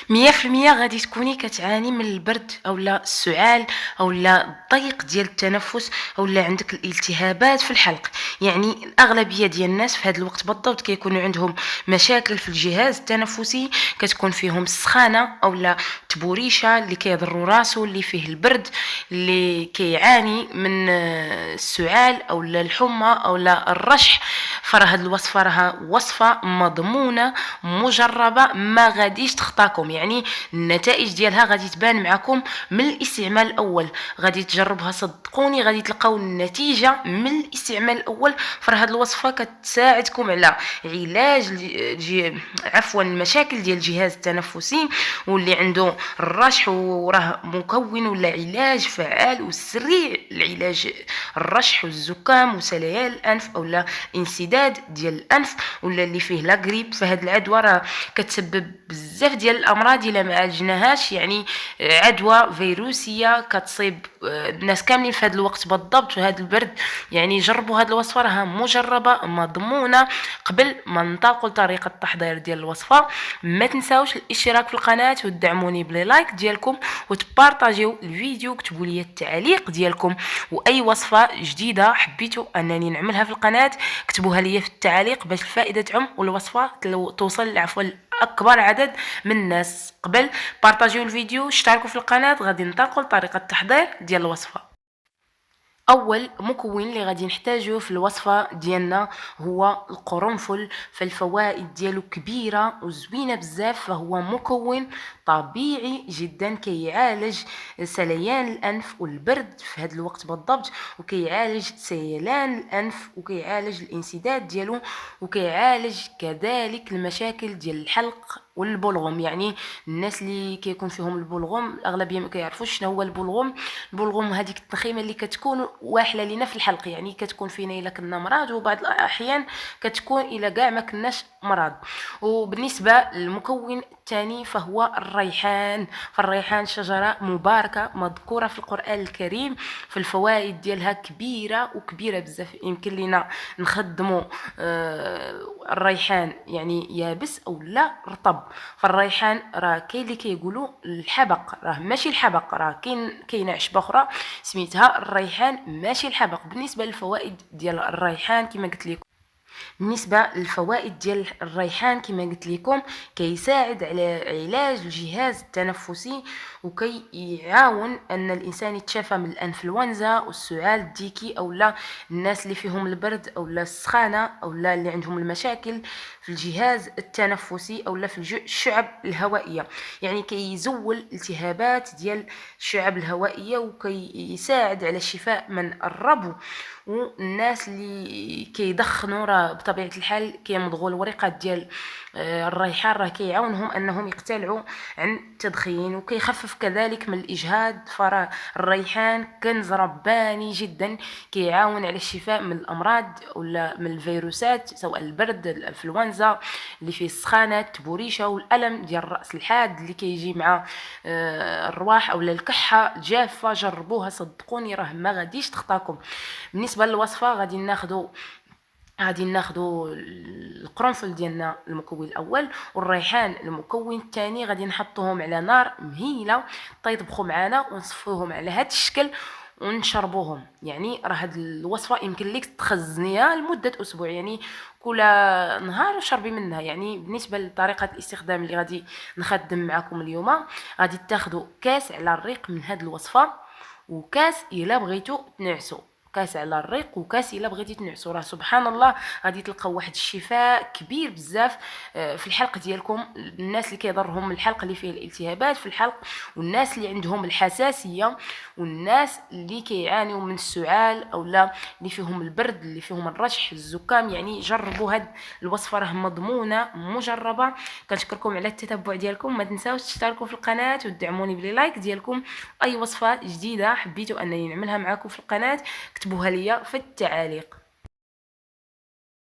100% غادي تكوني كتعاني من البرد أولا السعال أولا الضيق ديال التنفس أولا عندك الالتهابات في الحلق. يعني الأغلبية ديال الناس في هذا الوقت بالضبط كيكونوا عندهم مشاكل في الجهاز التنفسي، كتكون فيهم السخانة أولا تبوريشة اللي كيضروا راسو، اللي فيه البرد، اللي كيعاني من السعال أولا الحمى أولا الرشح. فراه هاد الوصفة راها وصفة مضمونة مجربة، ما غاديش تخطاكم. يعني النتائج ديالها غادي تبان معكم من الاستعمال الاول، غادي تجربوها صدقوني غادي تلقاو النتيجه من الاستعمال الاول. فهاد الوصفه كتساعدكم على علاج عفوا المشاكل ديال الجهاز التنفسي، واللي عنده الرشح وراه مكون ولا علاج فعال وسريع لعلاج الرشح والزكام وسليان الانف اولا انسداد ديال الانف ولا اللي فيه لا غريب. فهاد العدوى راه كتسبب بزاف ديال الامراض الا ما عالجناهاش. يعني عدوى فيروسيه كتصيب الناس كاملين في هذا الوقت بالضبط في هذا البرد. يعني جربوا هذه الوصفه راها مجربه مضمونه. قبل ما ننطلقوا لطريقه التحضير ديال الوصفه، ما تنساوش الاشتراك في القناه وتدعموني بلي لايك ديالكم وتبارطاجيو الفيديو، كتبوا لي التعليق ديالكم، واي وصفه جديده حبيتوا انني نعملها في القناه كتبوها لي في التعليق باش الفائده تعم والوصفه توصل عفوا اكبر عدد من الناس. قبل بارطاجيو الفيديو، اشتركوا في القناه. غادي ننتقل لطريقه التحضير ديال الوصفه. اول مكون اللي غادي نحتاجه في الوصفه ديالنا هو القرنفل. فالفوائد ديالو كبيره وزوينه بزاف، فهو مكون طبيعي جدا كيعالج سليان الانف والبرد في هذا الوقت بالضبط، وكيعالج سيلان الانف، وكيعالج الانسداد ديالو، وكيعالج كذلك المشاكل ديال الحلق والبلغم. يعني الناس اللي كيكون فيهم البلغم الاغلبيه ما كيعرفوش شنو هو البلغم. البلغم هذيك التخيمه اللي كتكون واحله لينا في الحلق، يعني كتكون فينا الا كنا مرض، وبعض الاحيان كتكون الا كاع ما كناش مرض. وبالنسبه للمكون الثاني فهو الريحان. فالريحان شجره مباركه مذكوره في القران الكريم، فالفوائد ديالها كبيره وكبيره بزاف. يمكن لينا نخدموا الريحان يعني يابس او لا رطب. فالريحان راه كاين اللي كيقولوا الحبق، راه ماشي الحبق، راه كاينه عشبه اخرى سميتها الريحان ماشي الحبق. بالنسبه للفوائد ديال الريحان كما قلت لكم، بالنسبه للفوائد ديال الريحان كما قلت لكم كيساعد على علاج الجهاز التنفسي، وكيعاون ان الانسان يتشافى من الانفلونزا والسعال الديكي اولا الناس اللي فيهم البرد اولا السخانه اولا اللي عندهم المشاكل في الجهاز التنفسي اولا في الشعب الهوائيه. يعني كيزول التهابات ديال الشعب الهوائيه، وكيساعد على الشفاء من الربو. والناس اللي كيدخنوا راه بطبيعه الحال كيمضغوا الوريقات ديال الريحان، راه كيعاونهم انهم يقتلعوا عن التدخين، وكيخفف كذلك من الاجهاد. فراه الريحان كنز رباني جدا كيعاون على الشفاء من الامراض ولا من الفيروسات، سواء البرد الانفلونزا اللي فيه السخانه التبوريشه والالم ديال الراس الحاد اللي كيجي مع الرواح اولا الكحه الجافه. جربوها صدقوني راه ما غاديش تخطاكم. بالنسبه للوصفه غادي ناخدو القرنفل ديالنا المكون الاول، والريحان المكون الثاني. غادي نحطوهم على نار مهيله طيطبخوا معنا ونصفوهم على هذا الشكل ونشربوهم. يعني راه هاد الوصفه يمكن لك تخزنيها لمده اسبوع، يعني كل نهار شربي منها. يعني بالنسبه لطريقه الاستخدام اللي غادي نخدم معكم اليوم، غادي تاخذوا كاس على الريق من هاد الوصفه، وكاس الا بغيتو تنعسوا، كاس على الريق وكاس الا بغيتي تنعسوا. راه سبحان الله غادي تلقاو واحد الشفاء كبير بزاف في الحلق ديالكم. الناس اللي كيضرهم الحلق اللي فيه الالتهابات في الحلق، والناس اللي عندهم الحساسيه، والناس اللي كيعانيوا من السعال اولا اللي فيهم البرد اللي فيهم الرشح الزكام. يعني جربوا هاد الوصفه راه مضمونه مجربه. كنشكركم على التتبع ديالكم، ما تنساوش تشتركوا في القناه وتدعموني بلي لايك ديالكم. اي وصفه جديده حبيتوا انني نعملها معكم في القناه كتبوها ليا في التعاليق.